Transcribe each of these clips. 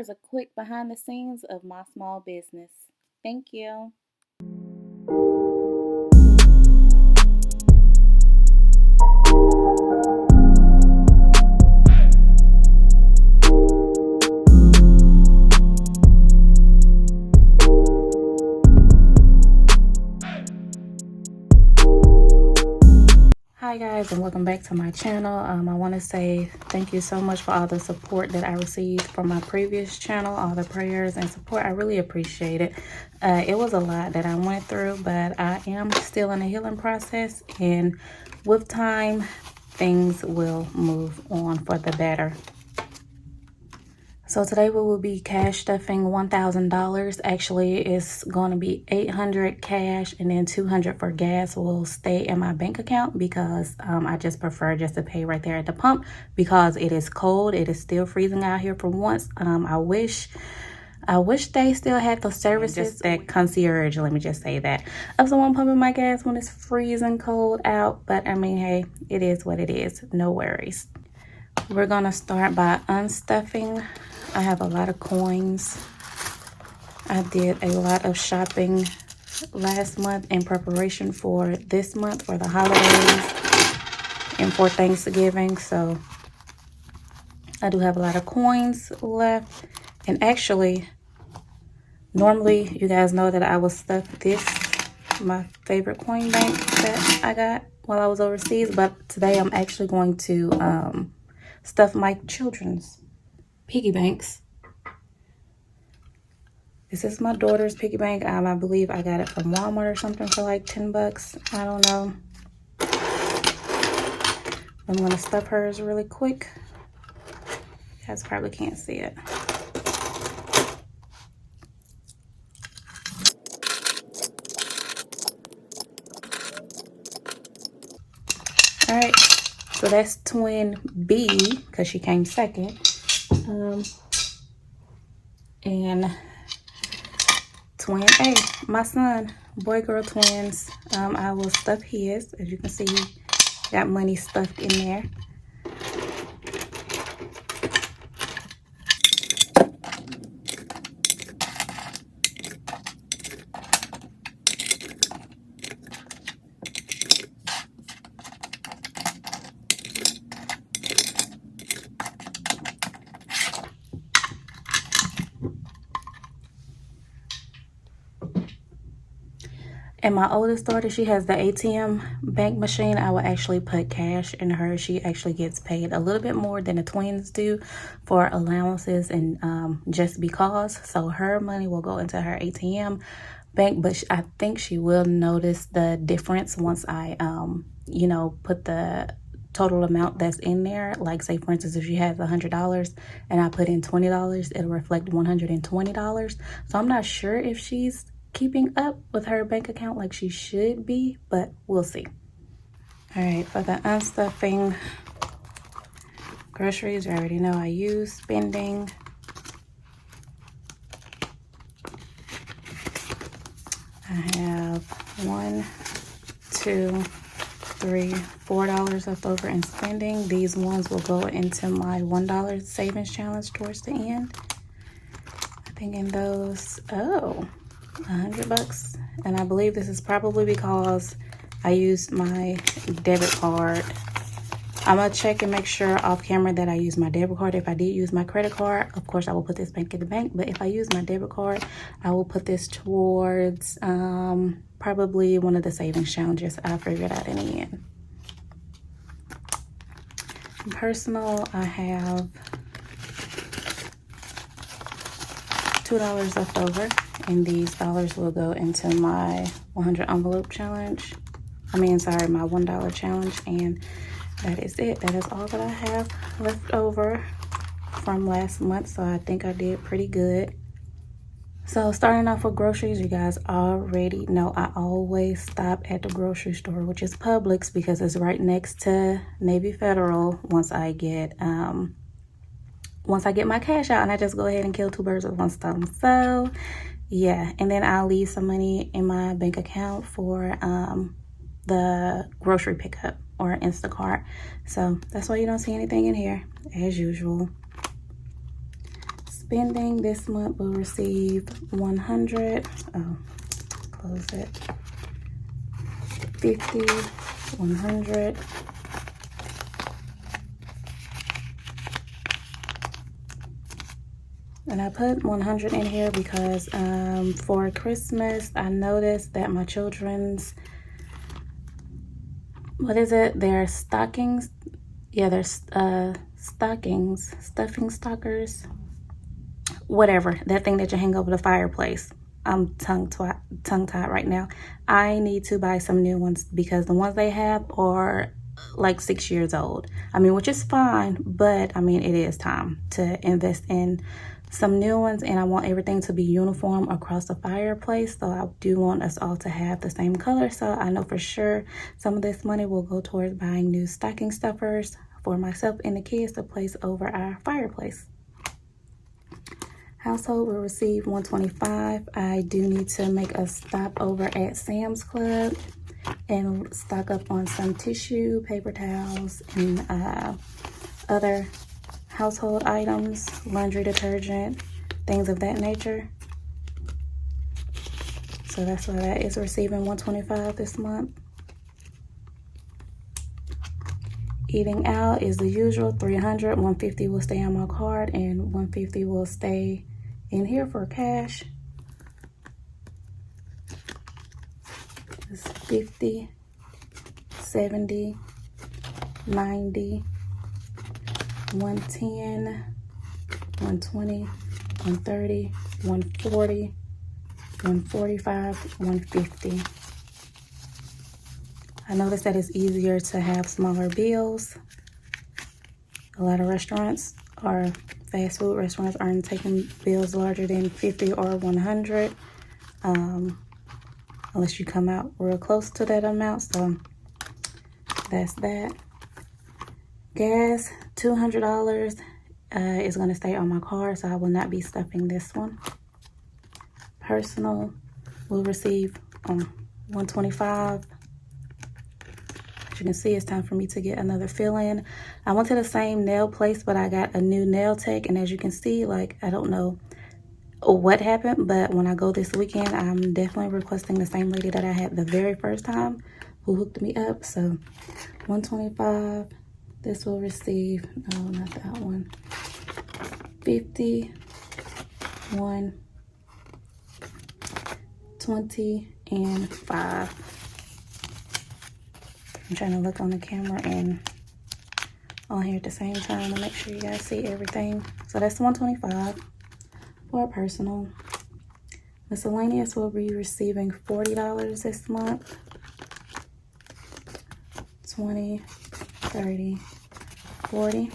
is a quick behind the scenes of my small business. Thank you. Hi guys, and welcome back to my channel. I want to say thank you so much for all the support that I received from my previous channel, all the prayers and support. I really appreciate it. It was a lot that I went through, but I am still in a healing process, and with time things will move on for the better. So today we will be cash stuffing $1,000. Actually, it's going to be $800 cash, and then $200 for gas will stay in my bank account because I just prefer just to pay right there at the pump because it is cold. It is still freezing out here for once. I wish they still had the services, just that concierge, let me just say that, of someone pumping my gas when it's freezing cold out. But I mean, hey, it is what it is. No worries. We're going to start by unstuffing. I have a lot of coins. I did a lot of shopping last month in preparation for this month, for the holidays and for Thanksgiving. So I do have a lot of coins left. And actually, normally you guys know that I will stuff this, my favorite coin bank that I got while I was overseas. But today I'm actually going to stuff my children's piggy banks. This is my daughter's piggy bank. I believe I got it from Walmart or something for like 10 bucks. I don't know. I'm gonna stuff hers really quick. You guys probably can't see it. All right, so that's twin B because she came second. And twin A, my son, boy girl twins. I will stuff his. As you can see, he got money stuffed in there. And my oldest daughter, she has the ATM bank machine. I will actually put cash in her. She actually gets paid a little bit more than the twins do for allowances and just because. So her money will go into her ATM bank, but I think she will notice the difference once I, you know, put the total amount that's in there. Like, say for instance, if she has $100 and I put in $20, it'll reflect $120. So I'm not sure if she's keeping up with her bank account like she should be, but we'll see. All right, for the unstuffing groceries, you already know I use spending. I have $1, $2, $3, $4 left over in spending. These ones will go into my $1 savings challenge towards the end. I think in those, oh, 100 bucks. And I believe this is probably because I used my debit card. I'm gonna check and make sure off camera that I use my debit card. If I did use my credit card, of course I will put this back in the bank, but if I use my debit card, I will put this towards probably one of the savings challenges. I'll figure it out in the end. Personal, I have $2 left over, and these dollars will go into my 100 envelope challenge. I mean, sorry, my $1 challenge, and that is it. That is all that I have left over from last month, so I think I did pretty good. So starting off with groceries, you guys already know I always stop at the grocery store, which is Publix, because it's right next to Navy Federal. Once I get my cash out, and I just go ahead and kill two birds with one stone. So yeah, and then I'll leave some money in my bank account for the grocery pickup or Instacart. So that's why you don't see anything in here as usual. spending this month will receive 100. Oh, close it. 50, 100. And I put 100 in here because for Christmas, I noticed that my children's, what is it? Their stockings. Yeah, their stockings, stuffing stockers, whatever, that thing that you hang over the fireplace. I'm tongue-tied right now. I need to buy some new ones because the ones they have are like 6 years old. I mean, which is fine, but I mean, it is time to invest in some new ones, and I want everything to be uniform across the fireplace. So I do want us all to have the same color. So I know for sure some of this money will go towards buying new stocking stuffers for myself and the kids to place over our fireplace. Household will receive $125. I do need to make a stop over at Sam's Club and stock up on some tissue, paper towels, and other household items, laundry detergent, things of that nature. So that's why that is receiving $125 this month. Eating out is the usual, $300. $150 will stay on my card and $150 will stay in here for cash. It's 50, 70, 90, 110, 120, 130, 140, 145, 150. I noticed that it's easier to have smaller bills. A lot of restaurants or fast food restaurants aren't taking bills larger than 50 or 100, unless you come out real close to that amount. So that's that. Gas, $200 is going to stay on my card, so I will not be stuffing this one. Personal will receive $125. As you can see, it's time for me to get another fill-in. I went to the same nail place, but I got a new nail tech, and as you can see, like, I don't know what happened, but when I go this weekend, I'm definitely requesting the same lady that I had the very first time who hooked me up. So $125. This will receive, no, not that one, 50, 1, 20, and 5. I'm trying to look on the camera and on here at the same time to make sure you guys see everything. So that's $125 for personal. Miscellaneous will be receiving $40 this month. 20, 30, 40.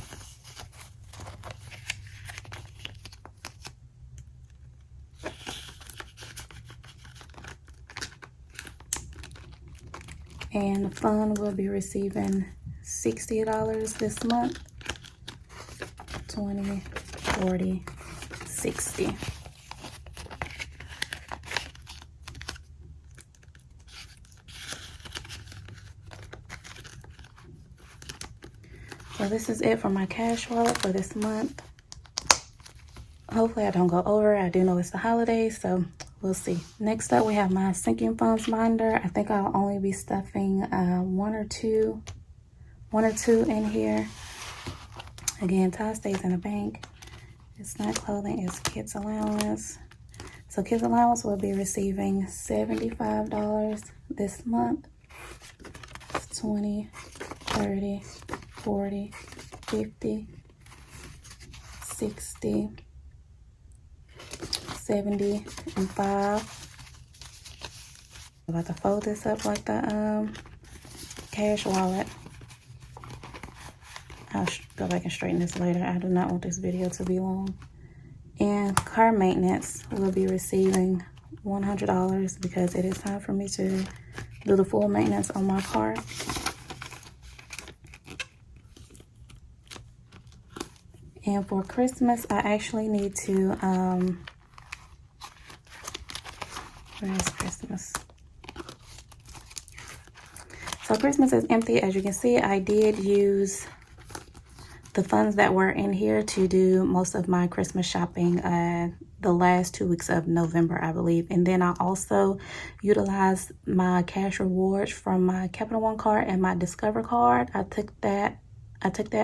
And the fund will be receiving $60 this month. 20, 40, 60. So this is it for my cash wallet for this month. Hopefully I don't go over. I do know it's the holidays, so we'll see. Next up, we have my sinking funds binder. I think I'll only be stuffing one or two in here. Again, Todd stays in the bank. It's not clothing, it's kids allowance. So kids allowance will be receiving $75 this month. It's 20, 30, 40, 50, 60, 70, and 5. I'm about to fold this up like the cash wallet. I'll go back and straighten this later. I do not want this video to be long. And car maintenance will be receiving $100 because it is time for me to do the full maintenance on my car. And for Christmas, I actually need to, where is Christmas? So Christmas is empty. As you can see, I did use the funds that were in here to do most of my Christmas shopping the last 2 weeks of November, I believe. And then I also utilized my cash rewards from my Capital One card and my Discover card. I took that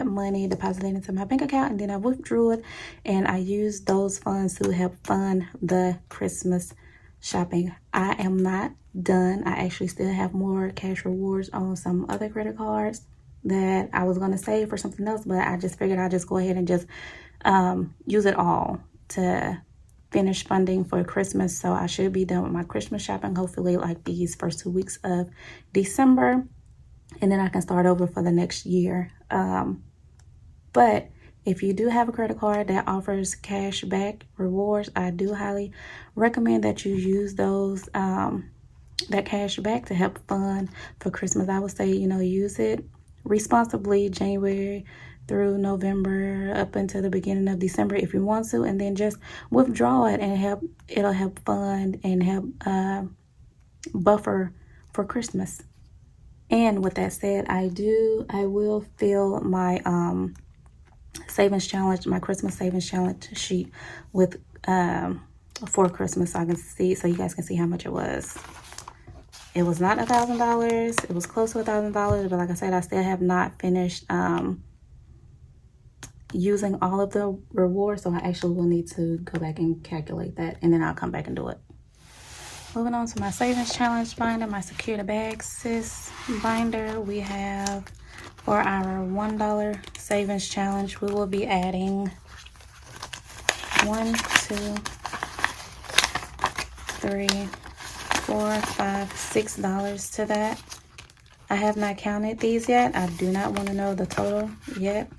money, deposited it into my bank account, and then I withdrew it, and I used those funds to help fund the Christmas shopping. I am not done. I actually still have more cash rewards on some other credit cards that I was going to save for something else, but I just figured I'd just go ahead and just use it all to finish funding for Christmas. So I should be done with my Christmas shopping, hopefully like these first 2 weeks of December, and then I can start over for the next year. But if you do have a credit card that offers cash back rewards, I do highly recommend that you use those that cash back to help fund for Christmas. I would say, you know, use it responsibly January through November up until the beginning of December if you want to, and then just withdraw it, and it'll help fund and help buffer for Christmas. And with that said, I will fill my savings challenge, my Christmas savings challenge sheet with for Christmas, so I can see, so you guys can see how much it was. It was not $1,000. It was close to $1,000, but like I said, I still have not finished using all of the rewards, so I actually will need to go back and calculate that, and then I'll come back and do it. Moving on to my savings challenge binder, my Secure the Bag Sis binder, we have for our $1 savings challenge, we will be adding $1, $2, $3, $4, $5, $6 to that. I have not counted these yet. I do not want to know the total yet.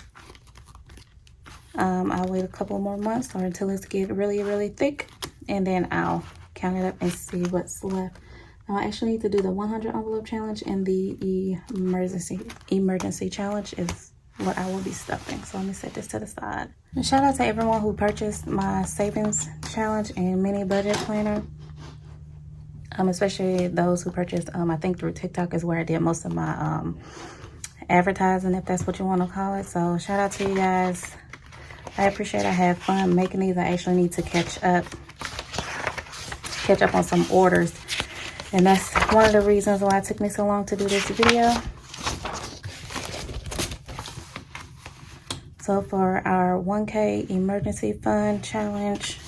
I'll wait a couple more months or until it's get really, really thick, and then I'll count it up and see what's left. Now I actually need to do the 100 envelope challenge, and the emergency challenge is what I will be stuffing. So let me set this to the side. And shout out to everyone who purchased my savings challenge and mini budget planner. Especially those who purchased, I think through TikTok is where I did most of my advertising, if that's what you want to call it. So shout out to you guys. I appreciate it. I had fun making these. I actually need to catch up on some orders, and that's one of the reasons why it took me so long to do this video. So for our 1K emergency fund challenge,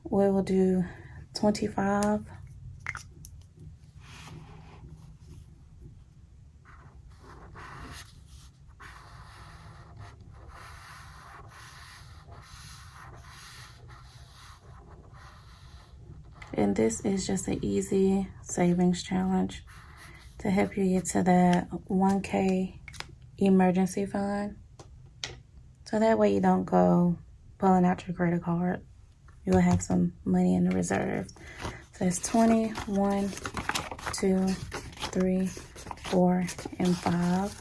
we will do 25. And this is just an easy savings challenge to help you get to that 1K emergency fund. So that way you don't go pulling out your credit card. You'll have some money in the reserve. So it's 20, 1, 2, 3, 4, and 5.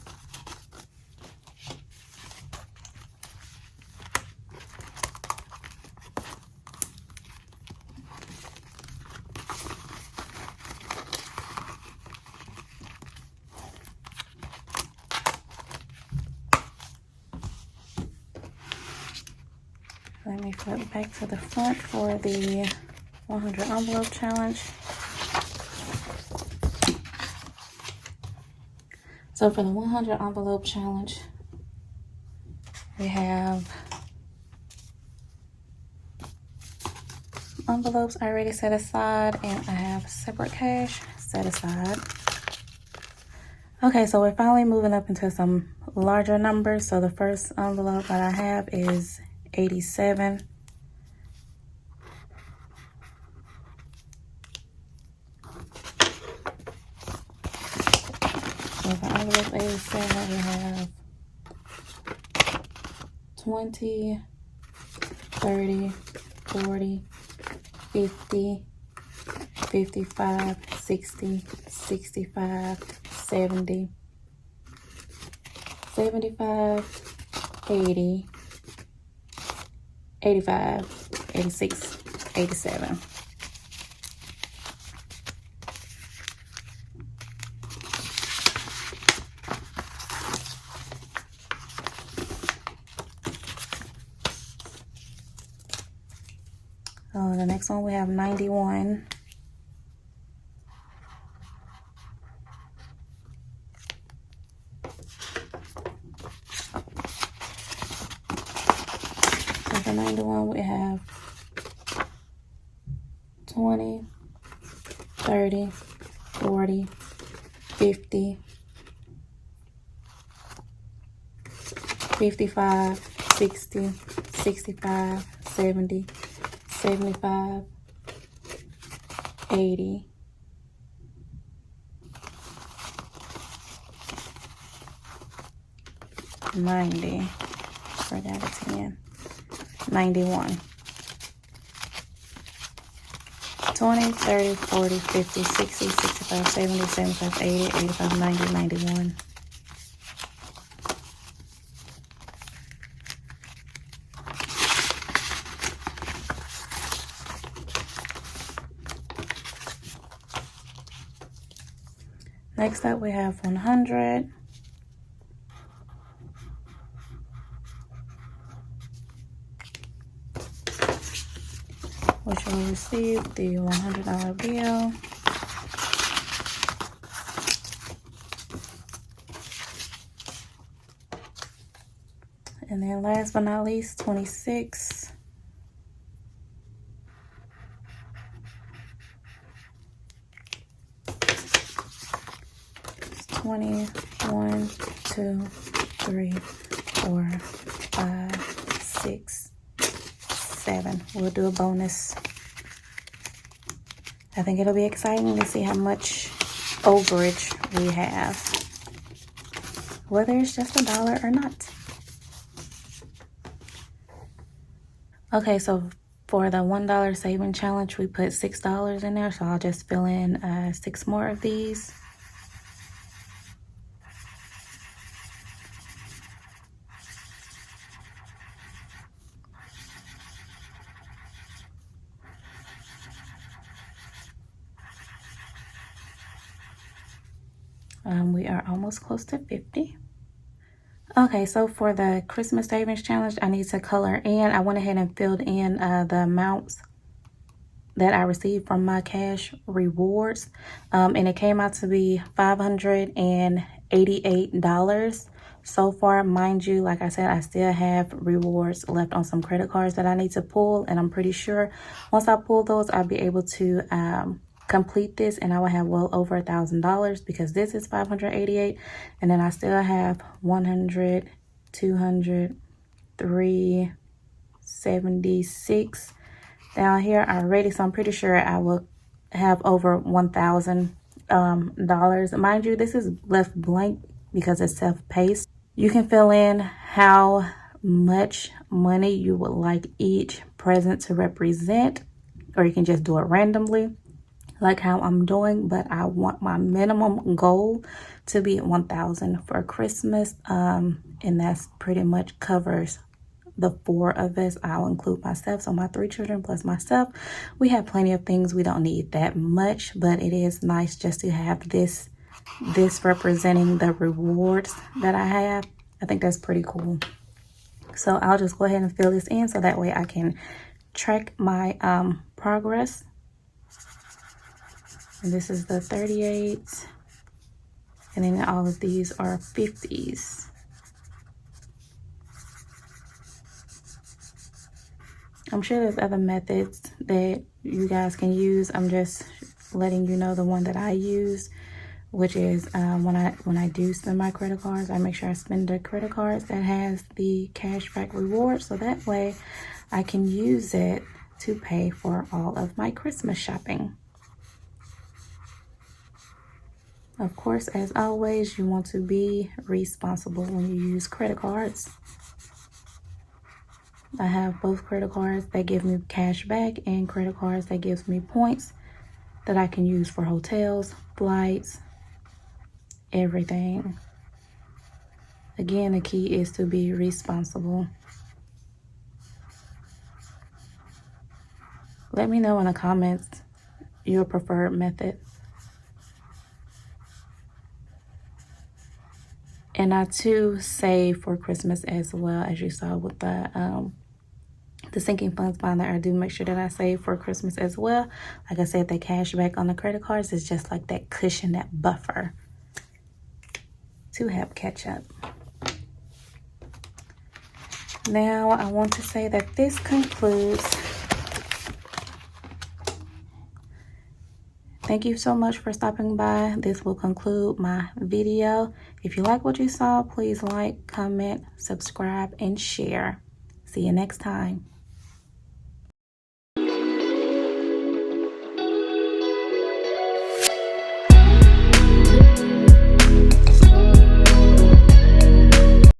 Let me flip back to the front for the 100 envelope challenge. So for the 100 envelope challenge, we have envelopes already set aside, and I have separate cash set aside. Okay, so we're finally moving up into some larger numbers. So the first envelope that I have is 87. So for envelope 87, we have 20, 30, 40, 50, 55, 60, 65, 70, 75, 80, 85, 86, 87. one we have 91. So for 91 we have 20, 30, 40, 50, 55, 60, 65, 70, 75, 80, 90, right out of 10, 91, 20, 30, 40, 50, 60, 65, 70, 75, 80, 85, 90, 91. Next up, we have 100. Which will receive the $100 bill. And then last but not least, 26. It's 20, 1, 2, 3, 4, 5, 6, 7. We'll do a bonus. I think it'll be exciting to see how much overage we have, whether it's just $1 or not. Okay, so for the $1 saving challenge, we put $6 in there, so I'll just fill in 6 more of these. We are almost close to 50. Okay, so for the Christmas Savings Challenge, I need to color in. I went ahead and filled in the amounts that I received from my cash rewards. And it came out to be $588 so far. Mind you, like I said, I still have rewards left on some credit cards that I need to pull. And I'm pretty sure once I pull those, I'll be able to complete this, and I will have well over $1,000 because this is 588, and then I still have 100, 200, 376 down here already. So I'm pretty sure I will have over $1,000. Mind you, this is left blank because it's self-paced. You can fill in how much money you would like each present to represent, or you can just do it randomly like how I'm doing, but I want my minimum goal to be at 1,000 for Christmas. And that's pretty much covers the 4 of us. I'll include myself, so my 3 children plus myself. We have plenty of things. We don't need that much, but it is nice just to have this representing the rewards that I have. I think that's pretty cool. So I'll just go ahead and fill this in so that way I can track my progress. And this is the 38, and then all of these are 50s. I'm sure there's other methods that you guys can use. I'm just letting you know the one that I use, which is when I do spend my credit cards, I make sure I spend the credit cards that has the cashback reward, so that way I can use it to pay for all of my Christmas shopping. Of course, as always, you want to be responsible when you use credit cards. I have both credit cards that give me cash back and credit cards that gives me points that I can use for hotels, flights, everything. Again, the key is to be responsible. Let me know in the comments your preferred method. And I too save for Christmas as well, as you saw with the the sinking funds binder, I do make sure that I save for Christmas as well. Like I said, the cash back on the credit cards is just like that cushion, that buffer to help catch up. Now, I want to say that this concludes. Thank you so much for stopping by. This will conclude my video. If you like what you saw, please like, comment, subscribe, and share. See you next time.